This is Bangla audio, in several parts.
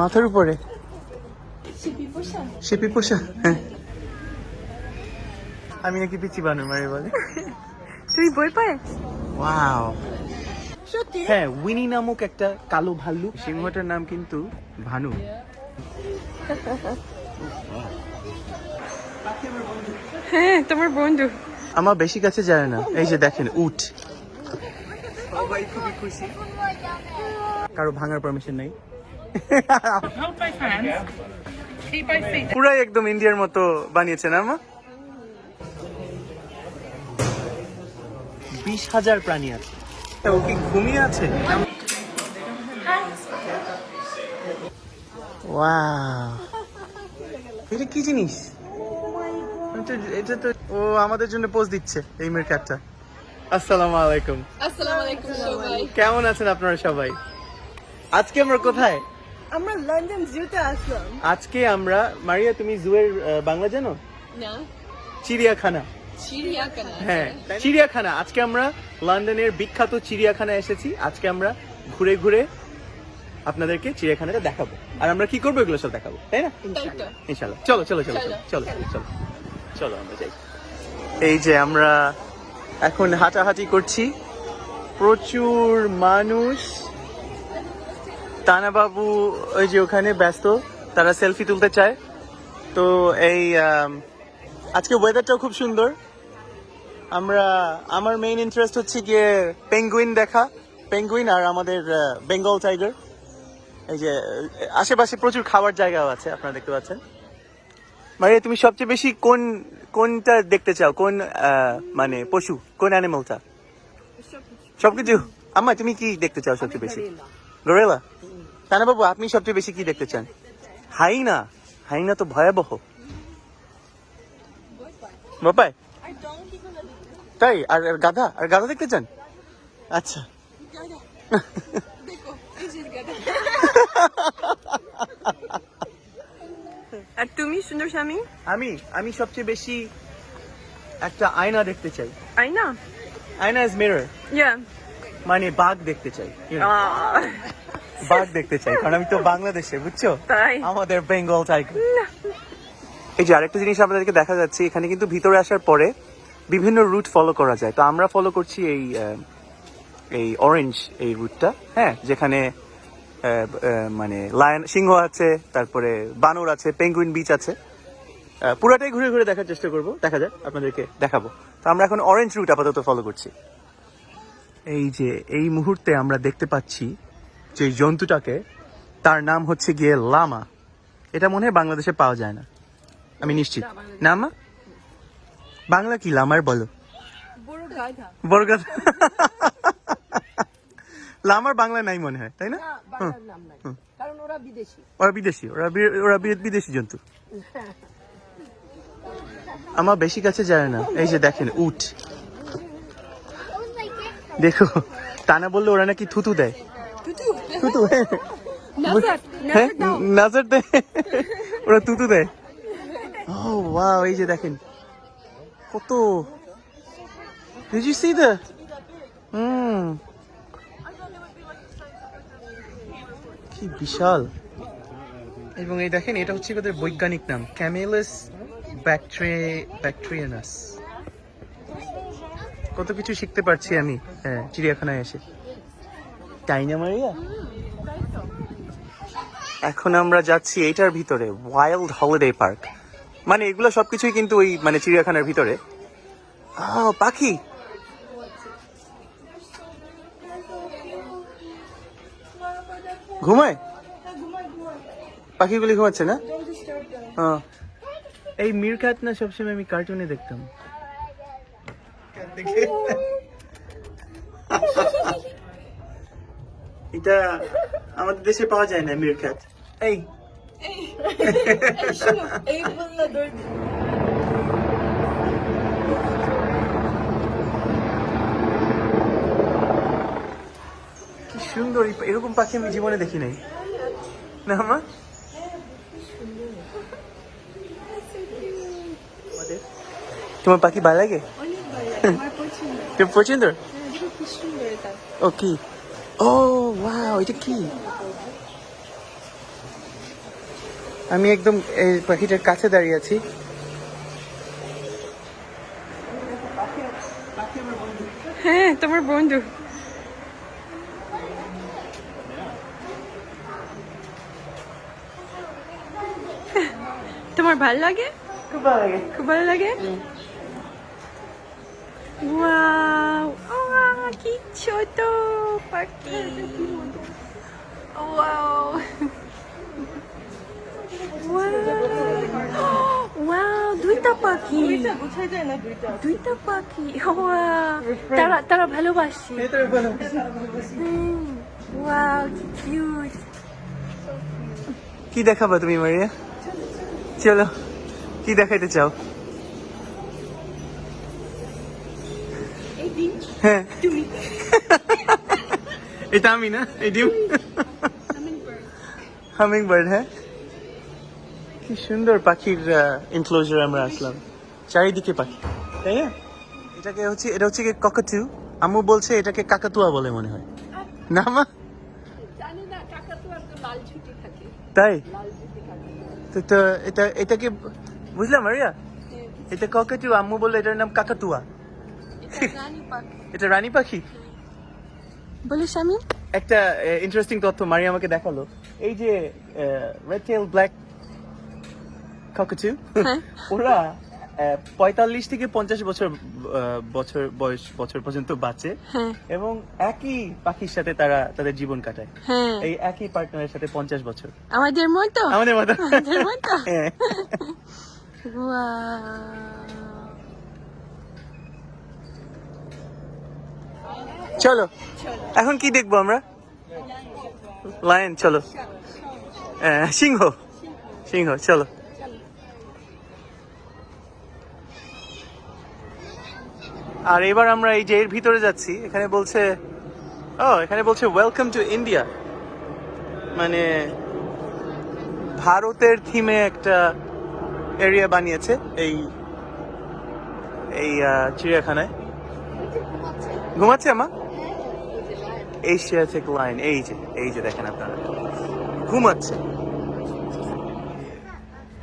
মাথার উপরে শিপি পোষা। হ্যাঁ, আমি নাকি পিচি বানর মারি বলে। তুই বই পায়? ওয়াও। হ্যাঁ, উইনি নামক একটা কালো ভাল্লুক, সিংহটার নাম কিন্তু ভানু। হ্যাঁ, তোমার বন্ধু। আমার বেশি কাছে যায় না। এই যে দেখেন উট, সবাই খুবই খুশি, কারো ভাঙার পারমিশন নাই। পুরাই একদম ইন্ডিয়ার মতো বানিয়েছেন আমা। 20,000 প্রাণী আছে। ও কি ঘুমিয়ে আছে? ওয়াও, এটা কি জিনিস? এটা তো ও আমাদের জন্য পোজ দিচ্ছে এই মিরকাটটা। আসসালামু আলাইকুম। আসসালামু আলাইকুম সবাই। কেমন আছেন আপনারা সবাই? আজকে আমরা কোথায়? আমরা লন্ডন জুতে আসলাম। আজকে আমরা, মারিয়া তুমি জুয়ের বাংলা জানো? না, চিড়িয়াখানা। চিড়িয়াখানা। হ্যাঁ, চিড়িয়াখানা। আজকে আমরা লন্ডনের বিখ্যাত চিড়িয়াখানা এসেছি। আজকে আমরা ঘুরে ঘুরে আপনাদেরকে চিড়িয়াখানাটা দেখাবো, আর আমরা কি করবো এগুলো সব দেখাবো, তাই না? ইনশাআল্লাহ। চলো চলো চলো চলো চলো চলো চলো আমরা যাই। এই যে আমরা এখন হাঁটাহাঁটি করছি, প্রচুর মানুষ। তানা বাবু ওই যে ওখানে ব্যস্ত, তারা সেলফি তুলতে চায়। তো এই আজকে ওয়েদারটাও খুব সুন্দর। আমার মেইন ইন্টারেস্ট হচ্ছে গিয়ে পেঙ্গুইন দেখা, পেঙ্গুইন আর আমাদের বেঙ্গল টাইগার। এই যে আশেপাশে প্রচুর খাবার জায়গাও আছে, আপনারা দেখতে পাচ্ছেন। মারিয়া তুমি সবচেয়ে বেশি কোনটা দেখতে চাও? কোন মানে পশু, কোন অ্যানিমালটা? সবকিছু। আম্মা তুমি কি দেখতে চাও সবচেয়ে বেশি? গরিলা। তানা বাবু আপনি সবচেয়ে বেশি কি দেখতে চান? হাইনা। হাইনা তো ভয়াবহ। বাপায় তাই? আর গাধা? আর গাধা দেখতে চান? আচ্ছা। আর তুমি সুন্দর স্বামী? আমি সবচেয়ে বেশি একটা আয়না দেখতে চাই। আয়না? আয়না ইজ মিরর। ইয়া, মানে বাঘ দেখতে চাই, বাঘ দেখতে চাই, কারণ আমি তো বাংলাদেশে, বুঝছো? তাই? আমাদের বেঙ্গল টাইগার। এই যে আরেকটা জিনিস আপনাদেরকে দেখা যাচ্ছে, এখানে কিন্তু ভিতরে আসার পরে বিভিন্ন রুট ফলো করা যায়। তো আমরা ফলো করছি এই অরেঞ্জ এই রুটটা। হ্যাঁ, যেখানে মানে লায়ন, সিংহ আছে, তারপরে বানর আছে, পেঙ্গুইন বিচ আছে। পুরাটাই ঘুরে ঘুরে দেখার চেষ্টা করব, দেখা যাক, আপনাদেরকে দেখাবো। তো আমরা এখন অরেঞ্জ রুট আপাতত ফলো করছি। এই যে এই মুহূর্তে আমরা দেখতে পাচ্ছি যে জন্তুটাকে, তার নাম হচ্ছে গিয়ে লামা। এটা মনে হয় বাংলাদেশে পাওয়া যায় না, আমি নিশ্চিত। না মা, বাংলা কি লামার বলো? বড় গাধা। লামার বাংলা নাই মনে হয়, তাই না? ওরা বিদেশি, ওরা বিদেশি জন্তু। আমার বেশি কাছে যায় না। এই যে দেখেন উট, দেখো। তানা বললো ওরা নাকি থুতু দেয়। থুতু? হ্যাঁ, নাজার দেয়, ওরা থুতু দেয়। ও ওয়াও, এই যে দেখেন কত। Did you see the? কি বিশাল। এবং এই দেখেন, এটা হচ্ছে ওদের বৈজ্ঞানিক নাম, ক্যামেলাস ব্যাকট্রিয়ানাস। কত কিছু শিখতে পারছি আমি চিড়িয়াখানায় এসে, তাই না মারিয়া? এখন আমরা যাচ্ছি এইটার ভিতরে, ওয়াইল্ড হলিডে পার্ক। মানে এগুলো সবকিছুই কিন্তু ওই মানে চিড়িয়াখানার ভিতরে। পাখি। ঘুমায় পাখিগুলি, ঘুমাচ্ছে না? এই মিরকাট না সবসময় আমি কার্টুনে দেখতাম। এটা আমাদের দেশে পাওয়া যায় না মিরকাট। এই কি সুন্দর, এরকম পাখি আমি জীবনে দেখি নাই। না মা, তোমার পাখি ভালো লাগে? পছন্দ? ও কি? ও ওয়াও, এটা কি? আমি একদম এই পাখিটার কাছে দাঁড়িয়ে আছি। হ্যাঁ তোমার বন্ধু। তোমার ভালো লাগে? খুব ভালো লাগে। খুব ভালো লাগে? ওয়াও, কি ছোট পাখি। ওয়াও, ওয়াও, দুইটা পাখি। দুইটা পাখি। তারা ভালোবাসি। ওয়াও, কি কিউট। কি দেখাবা তুমি মারিয়া? চলো, কি দেখাইতে চাও? হ্যাঁ, এটা আমি না, এই ডিম। Humming bird. হ্যাঁ, কি সুন্দর পাখির এনক্লোজার আমরা আসলাম, চারিদিকে পাখি, তাই না? এটা হচ্ছে কি ককাটু। আম্মু বলছে এটাকে কাকাতুয়া বলে মনে হয়, না মা? জানি না, কাকাতুয়ার তো লাল ছুটি থাকে। তাই লাল ছুটি থাকে। তো এটাকে বুঝলাম মারিয়া, এটা ককাটু, আম্মু বললো এটার নাম কাকাতুয়া। এটা রানী পাখি। এটা রানী পাখি। বলো স্বামী। একটা ইন্টারেস্টিং তথ্য মারিয়া আমাকে দেখালো, এই যে রেড টেল ব্ল্যাক ককাটু, ওরা 45 থেকে 50 বছর পর্যন্ত বাঁচে এবং একই পাখির সাথে তারা তাদের জীবন কাটায়। এই একই পার্টনারের সাথে 50 বছর। আমাদের মতো। আমাদের মতো। হ্যাঁ। চলো, এখন কি দেখবো আমরা? লায়ন, চলো। সিংহ, সিংহ, চলো। আর এবার আমরা এই যে এর ভিতরে যাচ্ছি, এখানে বলছে ওয়েলকাম টু ইন্ডিয়া, মানে ভারতের থিমে একটা এরিয়া বানিয়েছে এই চিড়িয়াখানায়। ঘুমাচ্ছে আমা? এশিয়াটিক লায়ন, এই যে দেখেন আপনারা, ঘুমাচ্ছে।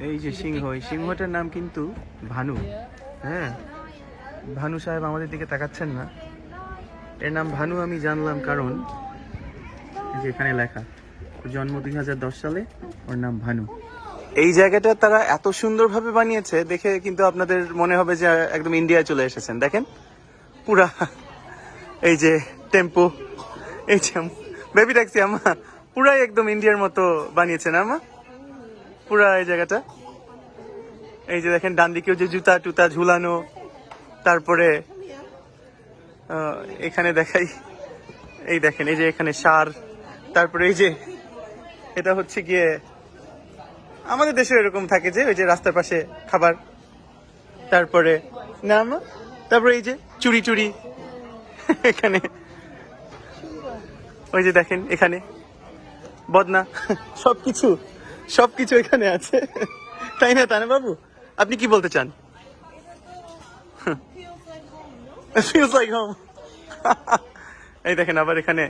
এই যে সিংহ, এই সিংহটার নাম কিন্তু ভানু। হ্যাঁ, ভানু সাহেব আমাদের দিকে তাকাচ্ছেন না, এর নাম ভানু আমি জানলাম কারণ এই যে এখানে লেখা, জন্ম 2010 সালে, ওর নাম ভানু। এই জায়গাটা তারা এত সুন্দরভাবে বানিয়েছে দেখে কিন্তু আপনাদের মনে হবে যে একদম ইন্ডিয়ায় চলে এসেছেন। দেখেন পুরা, এই যে টেম্পো, এই যে বেবি ট্যাক্সি, আমা পুরাই একদম ইন্ডিয়ার মতো বানিয়েছে না আমা? পুরা এই জায়গাটা, এই যে দেখেন ডান দিকেও যে জুতা টুতা ঝুলানো, তারপরে এখানে দেখাই, এই দেখেন এই যে এখানে সার, তারপরে এই যে এটা হচ্ছে গিয়ে আমাদের দেশে এরকম থাকে যে ওই যে রাস্তার পাশে খাবার, তারপরে না আমা, তারপরে এই যে চুরি চুরি এখানে, ওই যে দেখেন এখানে বদনা, সবকিছু এখানে আছে, তাই না তানা বাবু? আপনি কি বলতে চান? Feels like home. এই দেখেন আবার এখানে,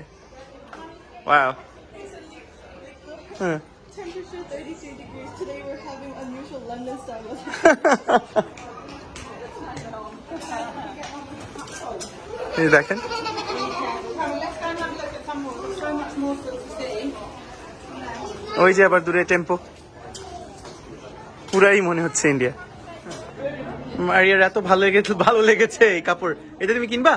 wow. Temperature 32 degrees. Today we're having unusual London style. এই দেখেন, ওই যে আবার দূরে টেম্পো, পুরাই মনে হচ্ছে ইন্ডিয়া। মারিয়ার এত ভালো লেগেছে এই কাপড়, এটা তুমি কিনবা?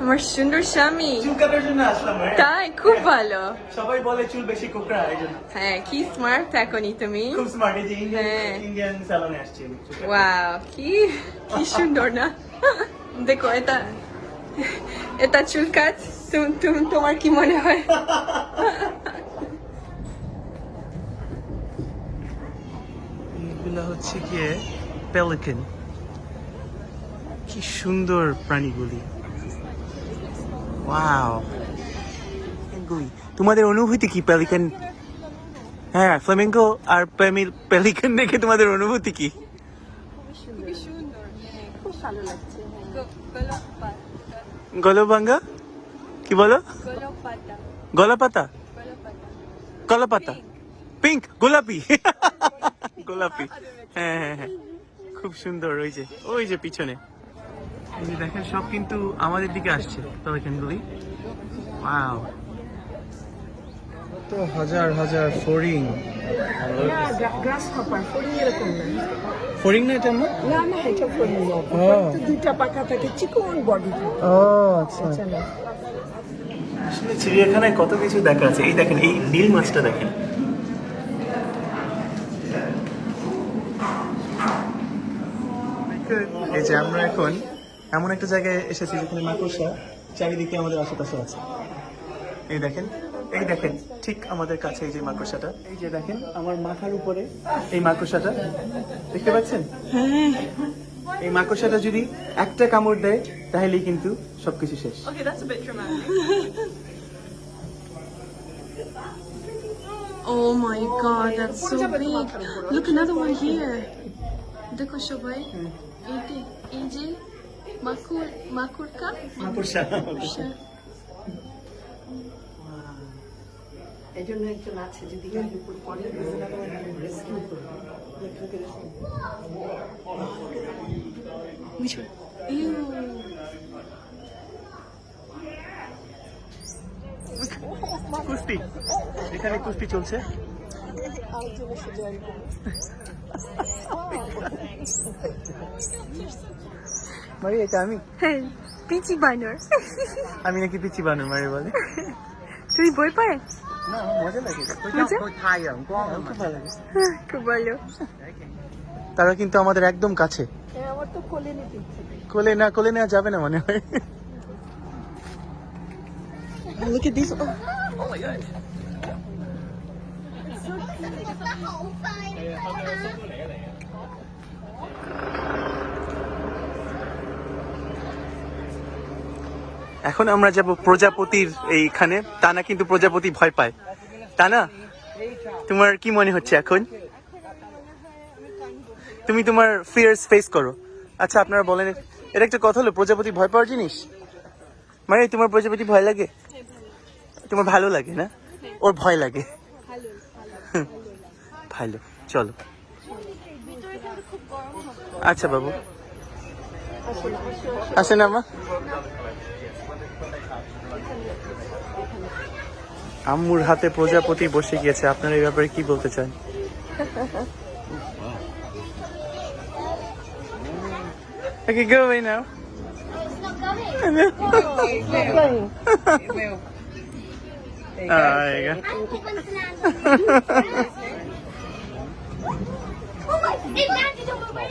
আমার সুন্দর স্বামী। চুল কাটার জন্য আসলাম। তাই? খুব ভালো। সবাই বলে চুল বেশি কোকড়া, এই জন্য। হ্যাঁ, কি স্মার্ট এখনই তুমি। খুব স্মার্ট, এই যে ইন্ডিয়ান স্যালনে আসছি। ওয়াও, কি সুন্দর না? দেখো এটা চুল কাট, তোমার কি মনে হয়? এগুলো হচ্ছে গিয়ে পেলিকান, কি সুন্দর প্রাণীগুলি। ওয়াও, তোমাদের অনুভূতি কি পেলিকান? হ্যাঁ, ফ্লেমিঙ্গো আর পেলিকান দেখে তোমাদের অনুভূতি কি? খুবই সুন্দর, খুব ভালো লাগছে। গলবাঙ্গা কি বলো? গলাপাতা। গলাপাতা। কলাপাতা, পিঙ্ক, গোলাপি। গোলাপি, হ্যাঁ হ্যাঁ হ্যাঁ, খুব সুন্দর। ওই যে পিছনে, এই যে দেখেন সব কিন্তু আমাদের দিকে আসছে পলিথিনগুলি। ওয়াও, তো হাজার হাজার ফড়িং। গ্রাসহপার ফড়িং এরকম না। ফড়িং না এটা না? না না, এটা ফড়িং না। তো দুইটা পাখা থাকে, চিকন বডি। ও আচ্ছা। আসলে চিড়িয়াখানায় কত কিছু দেখা আছে। এই দেখেন, এই নীল মাছটা দেখেন। এই যে আমরা এখন এমন একটা জায়গায় এসেছি যেখানে মাকড়সা চারিদিকে আমাদের আশেপাশে আছে। এই দেখেন, এই দেখেন ঠিক আমাদের কাছে এই যে মাকড়সাটা, এই যে দেখেন আমার মাথার উপরে এই মাকড়সাটা দেখতে পাচ্ছেন? এই মাকড়সাটা যদি একটা কামড় দেয় তাহলেই কিন্তু সবকিছু শেষ। Okay, that's a bit dramatic. Oh my god, that's so big. Look, another one here. দেখো সবাই, এই যে মাকুরকা। মাকড়সা। এই জন্য একজন আছে, যদি গাড়ির উপর পড়ে রেস্কিউ করবে। Which one? Ew. কুস্তি, এখানে কুস্তি চলছে। মারি, এটা আমি। হ্যাঁ, পিচি বানর। আমি নাকি পিচি বানর মারি বলে? তুই বই পায়? না, মজা লাগে। মজা? খুব ভালো লাগে। খুব ভালো। তারা কিন্তু আমাদের একদম কাছে। আমার তো কোলে নিতে ইচ্ছে। কোলে নেওয়া যাবে না মনে হয়। Look at these. Oh my god. এখন আমরা যাব প্রজাপতির এইখানে। টানা কিন্তু প্রজাপতি ভয় পায়। টানা, তোমার কি মনে হচ্ছে এখন? তুমি তোমার ফিয়ার্স ফেস করো। আচ্ছা, আপনারা বলেন, এটা একটা কথা হলো, প্রজাপতি ভয় পাওয়ার জিনিস? মানে তোমার প্রজাপতি ভয় লাগে? তোমার ভালো লাগে না? ওর ভয় লাগে। ভালো, চলো। আচ্ছা বাবু, আসেন আমা। আম্মুর হাতে প্রজাপতি বসে গিয়েছে। আপনারা এই ব্যাপারে কি বলতে চান? Okay, go away now. There you go.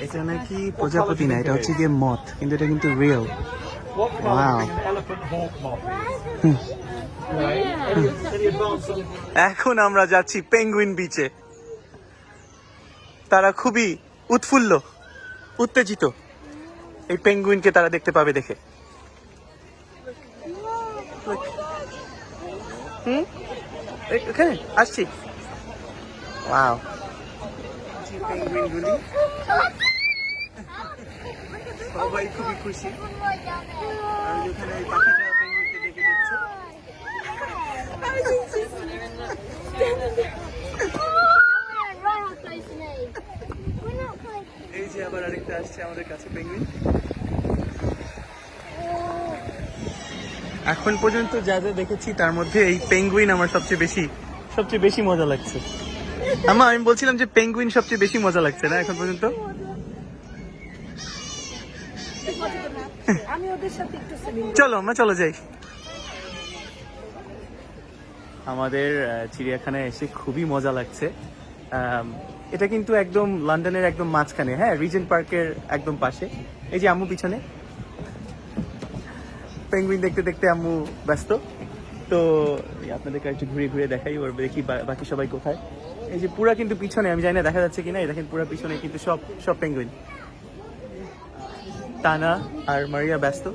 এটা নাকি প্রজাপতি না, এটা হচ্ছে গিয়ে মথ, কিন্তু এটা কিন্তু রিয়েল। ওয়াও। এখন আমরা যাচ্ছি পেঙ্গুইন বিচে। তারা খুবই উৎফুল্ল, উত্তেজিত। এই পেঙ্গুইনকে তারা দেখতে পাবে দেখে। এখানে আসছি। ওয়াও, পেঙ্গুইনগুলি সবাই খুবই খুশি। আর ওখানে এই পাখিটা পেঙ্গুইনকে দেখে দিচ্ছে। এই যে আবার আরেকটা আসছে আমাদের কাছে পেঙ্গুইন। এখন পর্যন্ত যা যা দেখেছি তার মধ্যে এই পেঙ্গুইন আমার সবচেয়ে বেশি মজা লাগছে। আমি বলছিলাম যে পেঙ্গুইন সবচেয়ে বেশি মজা লাগছে না এখন পর্যন্ত? আমি ওদের সাথে একটু সুইমিং। চলো আমরা চলে যাই। আমাদের চিড়িয়াখানায় এসে খুবই মজা লাগছে। এটা কিন্তু একদম লন্ডনের একদম মাঝখানে, হ্যাঁ, রিজেন্ট পার্কের একদম পাশে। এই যে আম্মু পিছনে, পেঙ্গুইন দেখতে দেখতে আম্মু ব্যস্ত। তো আপনাদেরকে একটু ঘুরে ঘুরে দেখাই, ওর দেখি বাকি সবাই কোথায়। এই যে পুরা কিন্তু পিছনে, আমি জানি না দেখা যাচ্ছে কিনা, এই দেখেন পুরা পিছনে কিন্তু সব পেঙ্গুইন। টানা আর মারিয়া ব্যস্ত।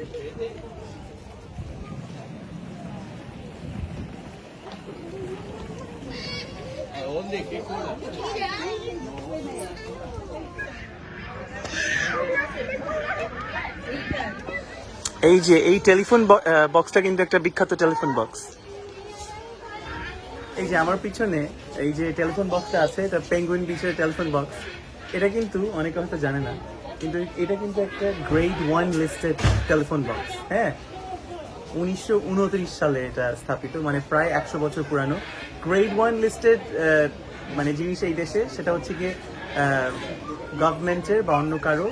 এই যে এই টেলিফোন বক্সটা কিন্তু একটা বিখ্যাত টেলিফোন বক্স। এই যে আমার পিছনে এই যে টেলিফোন বক্সটা আছে, এটা পেঙ্গুইন বিচের টেলিফোন বক্স। এটা কিন্তু অনেকে হয়তো জানে না, কিন্তু এটা কিন্তু একটা গ্রেড 1 লিস্টেড টেলিফোন বক্স। হ্যাঁ, 1929 সালে এটা স্থাপিত, মানে প্রায় 100 বছর পুরানো। গ্রেড 1 লিস্টেড মানে জিনিস এই দেশে, সেটা হচ্ছে গিয়ে গভর্নমেন্টের বা অন্য কারো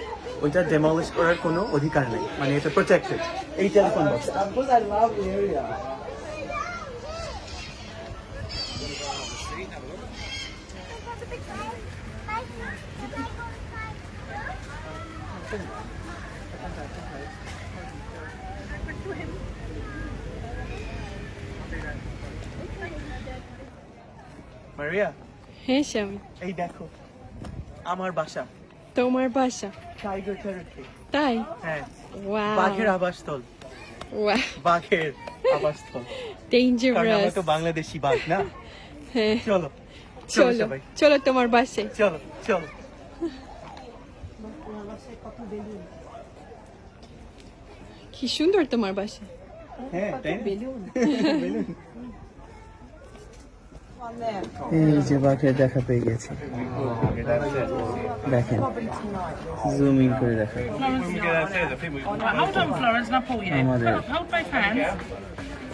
ওইটা ডেমলিশ করার কোনো অধিকার নেই, মানে এটা প্রোটেক্টেড এই টেলিফোন বক্স। মারিয়া, হ্যাঁ স্বামী, এই দেখো আমার বাসা, তোমার বাসা? Tiger territory. তাই? হ্যাঁ, ওয়াও, বাঘের আবাসস্থল, ওয়াও, বাঘের আবাসস্থল। কারণ আমরা ডেঞ্জারাস। তো বাংলাদেশি বাঘ না। হ্যাঁ, চলো চলো সবাই, চলো তোমার বাসে। চলো চলো। কি সুন্দর তোমার বাসা। হ্যাঁ, তাই না? Balloon balloon. এই যে বাঘের দেখা পেয়ে গেছে, দেখেন জুম ইন করে দেখেন Hold on, Florence, and I'll pull you. আমাদের Hold both hands.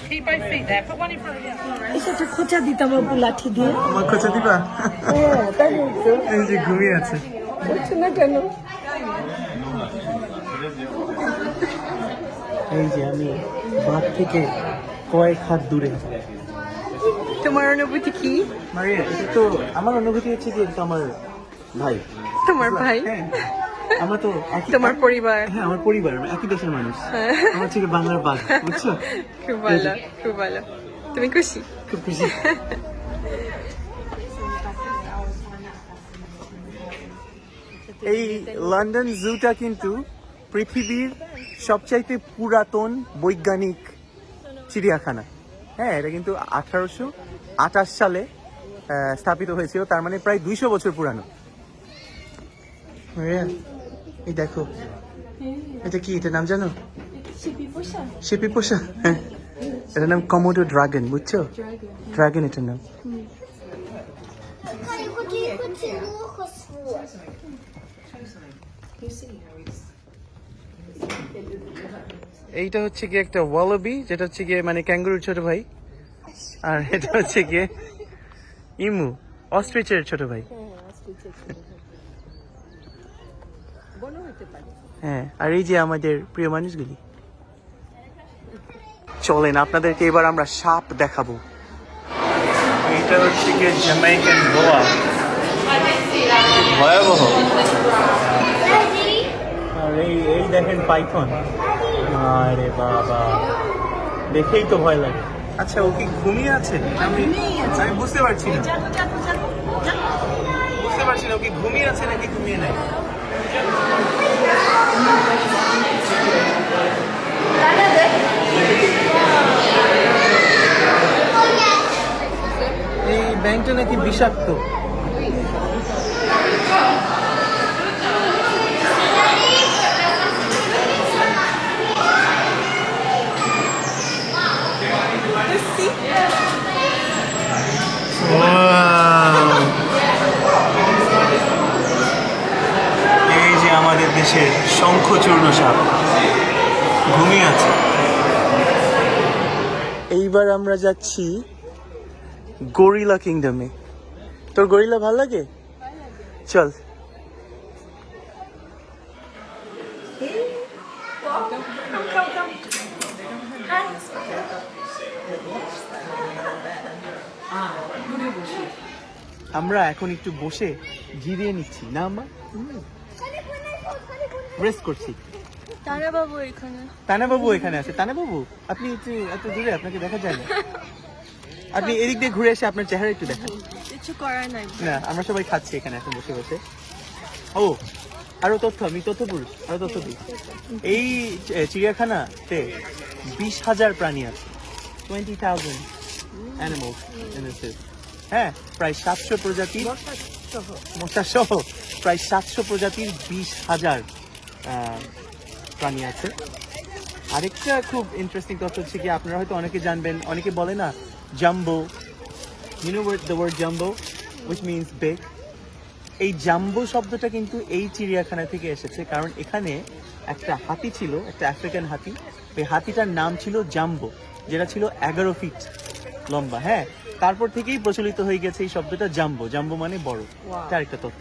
Keep both feet there. Put one in front of the other. এসে একটা খোঁচা দিতাম বাবু লাঠি দিয়ে। আমার খোঁচা দিবা? তাই তো এই যে ঘুমিয়ে আছে। বলছো না কেন? এই যে আমি বাঘ থেকে কয়েক হাত দূরে। তোমার অনুভূতি কি? মারিয়া, এটা তো আমার অনুভূতি হচ্ছে কি, এটা আমার ভাই। তোমার ভাই? হ্যাঁ, আমরা তো তোমার পরিবার? হ্যাঁ, আমার পরিবার, আমরা একই দেশের মানুষ। আমার থেকে বাংলার বাঘ, বুঝছো? খুব ভালো, খুব ভালো। তুমি খুশি? খুব খুশি। এই লন্ডন জুটা কিন্তু পৃথিবীর সবচাইতে পুরাতন বৈজ্ঞানিক চিড়িয়াখানা। হ্যাঁ, এটা কিন্তু 1828 সালে স্থাপিত হয়েছিল, তার মানে প্রায় 200 বছর পুরানো। এই দেখো, এটা কি, এটার নাম জানো? শিপি পোষা। হ্যাঁ, এটার নাম কমোডো ড্রাগন, বুঝছো? ড্রাগন এটার নাম। এইটা হচ্ছে গিয়ে একটা ওয়ালাবি, যেটা হচ্ছে গিয়ে মানে ক্যাঙ্গুরুর ছোট ভাই, আর এটা হচ্ছে গিয়ে ইমু, অস্ট্রিচের ছোট ভাই। হ্যাঁ, আর এই যে আমাদের প্রিয় মানুষগুলি। চলেন আপনাদেরকে এবার আমরা সাপ দেখাবো। এটা হচ্ছে গিয়ে জ্যামাইকান বোয়া, ভয়াবহ। আর এই দেখেন পাইথন, আরে বাবা, দেখেই তো ভয় লাগে। আচ্ছা, ও কি ঘুমিয়ে আছে? আমি বুঝতে পারছি না, ও কি ঘুমিয়ে আছে নাকি ঘুমিয়ে নাই। এই ব্যাংকটা নাকি বিষাক্ত। এই যে আমাদের দেশের শঙ্খচূর্ণ সাপ ঘুমিয়ে আছে। এইবার আমরা যাচ্ছি গরিলা কিংডমে। তোর গরিলা ভাল লাগে? চল। আমরা এখন একটু বসে জিরিয়ে নিচ্ছি না, আমরা রেস্ট করছি। তারা বাবু এখানে। তানা বাবু এখানে আছে। তানা বাবু, আপনি একটু এত দূরে, আপনাকে দেখা যায় না। আপনি এদিক দিয়ে ঘুরে এসে আপনার চেহারা একটু দেখান। কিছু করার নাই। না, আমরা সবাই খাচ্ছি এখানে এখন বসে বসে। ও, আরো তথ্য, আমি তথ্য পুরুষ, আরো তথ্য দিই। এই চিড়িয়াখানাতে 20,000 প্রাণী আছে, 20,000 animals in this zoo. হ্যাঁ, প্রায় 700 প্রজাতির, মশা সহ প্রায় 700 প্রজাতির 20,000 প্রাণী আছে। আরেকটা খুব ইন্টারেস্টিং তথ্য হচ্ছে কি, আপনারা হয়তো অনেকে জানবেন, অনেকে বলে না jumbo You know what the word jumbo, which means big? এই জাম্বো শব্দটা কিন্তু এই চিড়িয়াখানা থেকে এসেছে, কারণ এখানে একটা হাতি ছিল, একটা আফ্রিকান হাতি। ওই হাতিটার নাম ছিল জাম্বো, যেটা ছিল 11 ফিট লম্বা। হ্যাঁ, তারপর থেকেই প্রচলিত হয়ে গেছে এই শব্দটা জাম্বো। জাম্বো মানে বড়। এটা আরেকটা তথ্য।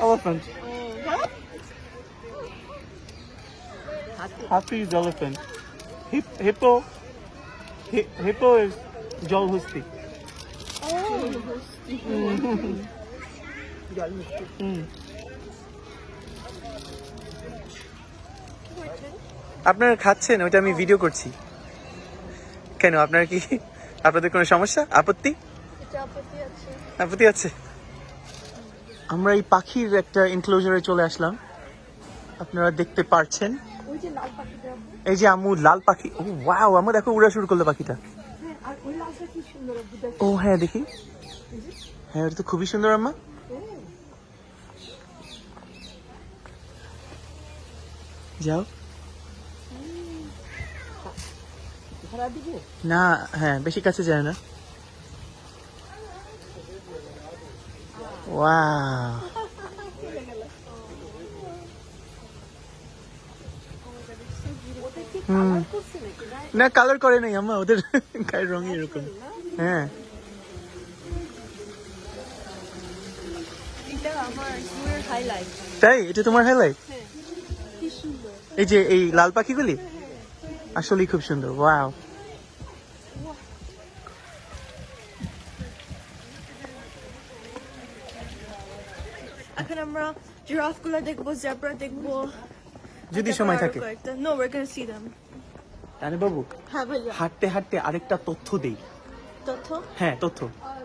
Elephant. Happy is elephant. Hippo. Hippo is জলহস্তি। আপনারা খাচ্ছেন, ওইটা আমি ভিডিও করছি। কেন, আপনার কি, আপনাদের কোনো সমস্যা, আপত্তি? আপত্তি আছে? আমরা এই পাখির একটা এনক্লোজারে চলে আসলাম, আপনারা দেখতে পারছেন। এই যে আম্মু লাল পাখি, ও ওয়াও, আম্মু দেখো উড়া শুরু করলো পাখিটা। ও হ্যাঁ, দেখি। হ্যাঁ, এটা তো খুবই সুন্দর আম্মা। যাও না, হ্যাঁ বেশি কাছে যায় না। ওয়াও, না কালার করে নাই আম্মা, ওদের গায়ের রঙই এরকম। হ্যাঁ, তাই এটা তোমার হাইলাইট? এই যে এই লাল পাখিগুলি আসলেই খুব সুন্দর। ওয়াও, এখন আমরা জিরাফ গুলো দেখবো, জেব্রা দেখবো যদি সময় থাকে। No, we're gonna see them. তানে বাবু, হ্যাঁ ভাইয়া। হাঁটতে হাঁটতে আরেকটা তথ্য দেই। তথ্য? হ্যাঁ, তথ্য।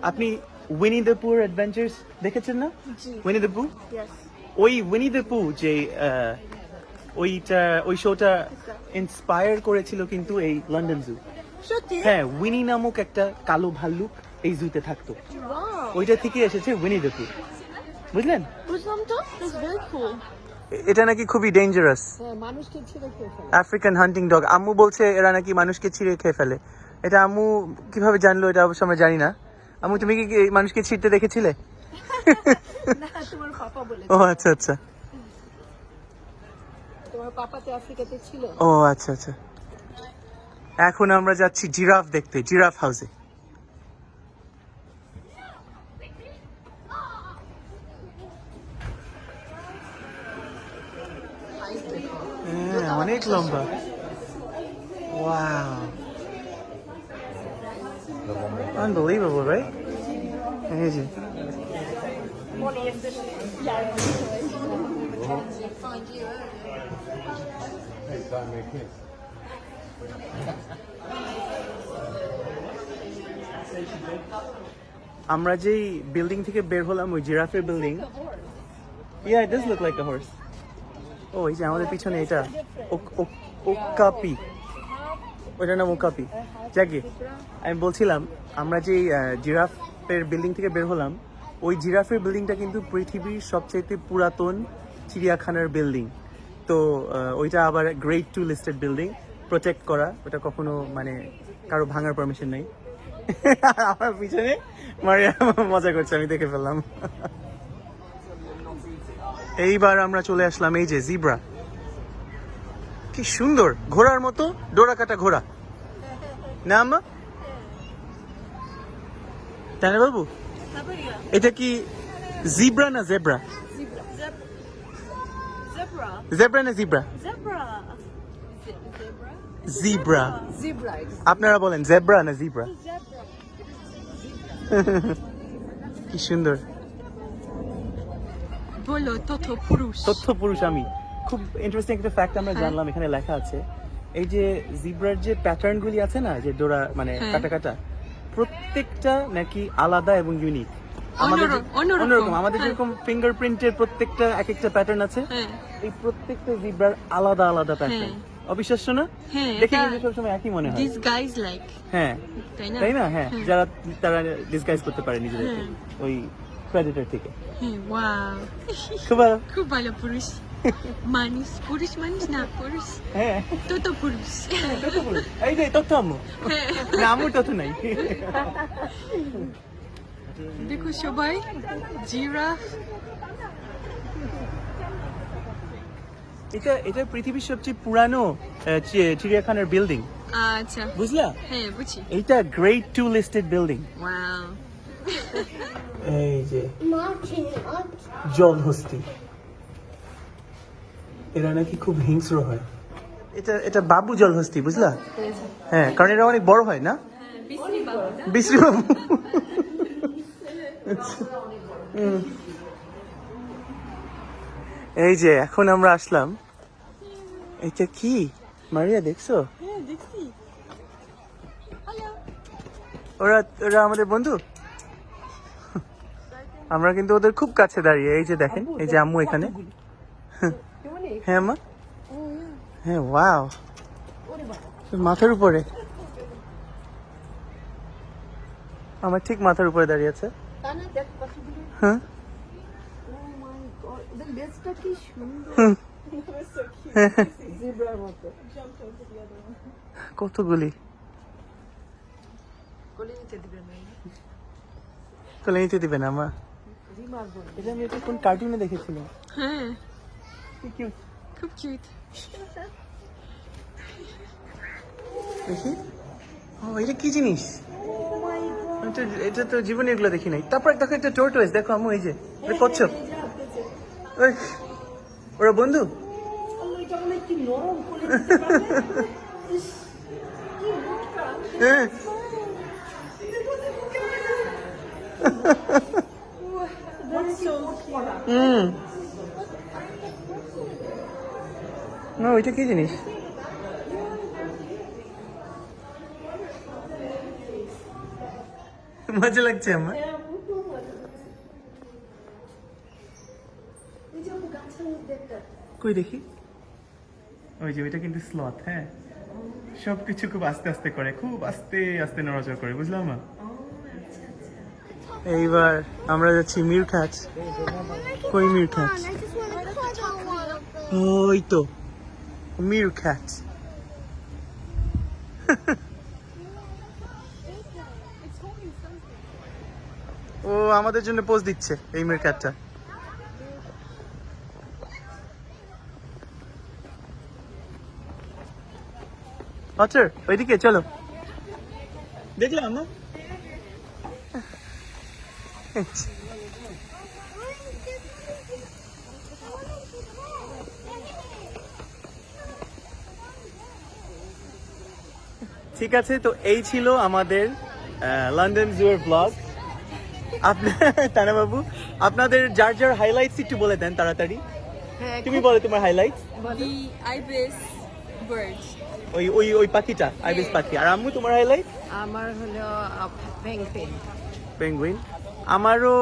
আপনি উইনি দ্য পুর অ্যাডভেঞ্চার্স দেখেছেন না? জি। উইনি দ্য পু? Yes. ওই উইনি দ্য পু যে ওই শোটা ইন্সপায়ার করেছিল কিন্তু এই লন্ডন জু। সত্যি? হ্যাঁ, উইনি নামক একটা কালো ভাল্লুক এই জুতে থাকতো। Wow. ওইটা থেকে এসেছে উইনি দ্য পু, বুঝলেন? বুঝলাম তো। That's very cool. এটা নাকি খুবই ডেঞ্জারাস, মানুষকে ছিঁড়ে খেয়ে ফেলে। আফ্রিকান হান্টিং ডগ। আম্মু বলছে এরা নাকি মানুষকে ছিঁড়ে খেয়ে ফেলে। এটা আম্মু কিভাবে জানলো এটা অবশ্য আমরা জানি না। আম্মু তুমি কি মানুষকে ছিঁড়তে দেখেছিলে? না, তোমার পাপা বলে। ও আচ্ছা আচ্ছা, তোমার পাপা তো আফ্রিকাতে ছিল। ও আচ্ছা আচ্ছা। এখন আমরা যাচ্ছি জিরাফ দেখতে, জিরাফ হাউসে। হ্যাঁ, অনেক লম্বা। Wow, unbelievable, right? এই যে আমরা যেই বিল্ডিং থেকে বের হলাম, ওই জিরাফের building. Yeah, it does look like a horse. ও এই যে আমাদের পিছনে এটা ওকাপি, ওইটার নাম ওকাপি। যাকে আমি বলছিলাম, আমরা যে জিরাফের বিল্ডিং থেকে বের হলাম, ওই জিরাফের বিল্ডিংটা কিন্তু পৃথিবীর সবচেয়ে পুরাতন চিড়িয়াখানার বিল্ডিং। তো ওইটা আবার গ্রেড 2 লিস্টেড বিল্ডিং, প্রোটেক্ট করা। ওটা কখনো মানে কারো ভাঙার পারমিশন নেই। আমার পিছনে মারিয়া মজা করছে, আমি দেখে ফেললাম। এইবার আমরা চলে আসলাম এই যে জিব্রা। কি সুন্দর, ঘোড়ার মতো ডোরা কাটা ঘোড়া না আম্মা? তাই না বাবু? এটা কি জিব্রা না জেব্রা? জেব্রা না জিব্রা? জিব্রা। জিব্রা। আপনারা বলেন জেব্রা না জিব্রা? কি সুন্দর। বলো তথ্য পুরুষ। তথ্য পুরুষ আমি। খুব ইন্টারেস্টিং একটা ফ্যাক্ট আমরা জানলাম, এখানে লেখা আছে এই যে জিব্রার যে প্যাটার্ন গুলি আছে না, যে ডোরা মানে কাটা কাটা, প্রত্যেকটা নাকি আলাদা এবং ইউনিক। অন্যরকম। আমাদের যেরকম ফিঙ্গারপ্রিন্টের প্রত্যেকটা এক একটা প্যাটার্ন আছে, এই প্রত্যেকটা জিব্রার আলাদা আলাদা প্যাটার্ন। অবিশ্বাস্য না? দেখে কিন্তু সবসময় একই মনে হয়। Disguise like. হ্যাঁ, তাই না? হ্যাঁ, যারা তারা ডিসগাইজ করতে পারে নিজেদেরকে ওই প্রেডেটর থেকে। ওয়াও, খুব ভালো, খুব ভালো পুরুষ। মানুষ পুরুষ মানুষ না পুরুষ হ্যাঁ তো তো পুরুষ এই যে তথ্য আম্মু না আম্মুর তথ্য নাই দেখো সবাই জিরাফ এটা এটা পৃথিবীর সবচেয়ে পুরানো চিড়িয়াখানার বিল্ডিং আচ্ছা বুঝলা হ্যাঁ বুঝি এইটা গ্রেড 2 লিস্টেড বিল্ডিং ওয়াও এই যে জলহস্তি এরা নাকি খুব হিংস্র হয় এটা এটা বাবু জলহস্তি বুঝলা হ্যাঁ কারণ এরা অনেক বড় হয় না বিশ্রী বাবু এই যে এখন আমরা আসলাম এটা কি মারিয়া দেখছো ওরা ওরা আমাদের বন্ধু আমরা কিন্তু ওদের খুব কাছে দাঁড়িয়ে এই যে দেখেন এই যে আম্মু এখানে হ্যাঁ মা হ্যাঁ ওয়াও মাথার উপরে আমার ঠিক মাথার উপরে দাঁড়িয়ে আছে হ্যাঁ ওদের লেজটা কি সুন্দর জিব্রার মতো কতগুলি কোলে নিতে দিবে না কোলে নিতে দিবে না মা এটা আমি একটা কোন কার্টুনে দেখেছিলাম হ্যাঁ কি কিউট খুব কিউট দেখি ও এটা কি জিনিস আমি তো এটা তো জীবনে এগুলো দেখি নাই তারপর দেখো একটা টোর্টয়েস দেখো আম্মু এই যে এটা কচ্ছপ ওই, ওরা বন্ধু এটা অনেক কি নরম করে হ্যাঁ হুম না ওইটা কি জিনিস মজা লাগছে আমার কই দেখি ওই যে ওইটা কিন্তু স্লথ হ্যাঁ সবকিছু খুব আস্তে আস্তে করে খুব আস্তে আস্তে নড়াচড়া করে বুঝলাম না এইবার আমরা যাচ্ছি মির খাচ কই মির খাচ ওই তো মির খাচ ও আমাদের জন্য পোজ দিচ্ছে এই মির খাচটা আচ্ছা ওইদিকে চলো দেখলাম না ঠিক আছে তো এই ছিল আমাদের লন্ডন জুয়ের ব্লগ আপনার তানা বাবু আপনাদের যার যার হাইলাইটস একটু বলে দেন তাড়াতাড়ি তুমি বলো তোমার হাইলাইটস The ibis bird. ওই ওই ওই পাখিটা আইবিস পাখি আর আম্মু তোমার হাইলাইট আমার হলো পেঙ্গুইন পেঙ্গুইন আমারও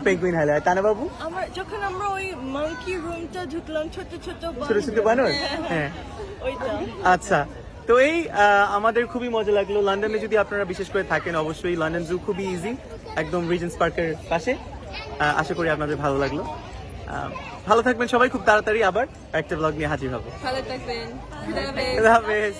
পেঙ্গুইন হাইলাইট তানা বাবু আমার যখন আমরা ওই মাঙ্কি রুমটা ঢুকলাম ছোট ছোট ছোট ছোট বানর হ্যাঁ ওইটা আচ্ছা তো এই আমাদের খুবই মজা লাগলো লন্ডনে যদি আপনারা বিশেষ করে থাকেন অবশ্যই লন্ডন জু খুবই ইজি একদম রিজেন্টস পার্কের পাশে আশা করি আপনাদের ভালো লাগলো ভালো থাকবেন সবাই খুব তাড়াতাড়ি আবার একটা ব্লগ নিয়ে হাজির হবো ভালো থাকবেন আল্লাহ হাফেজ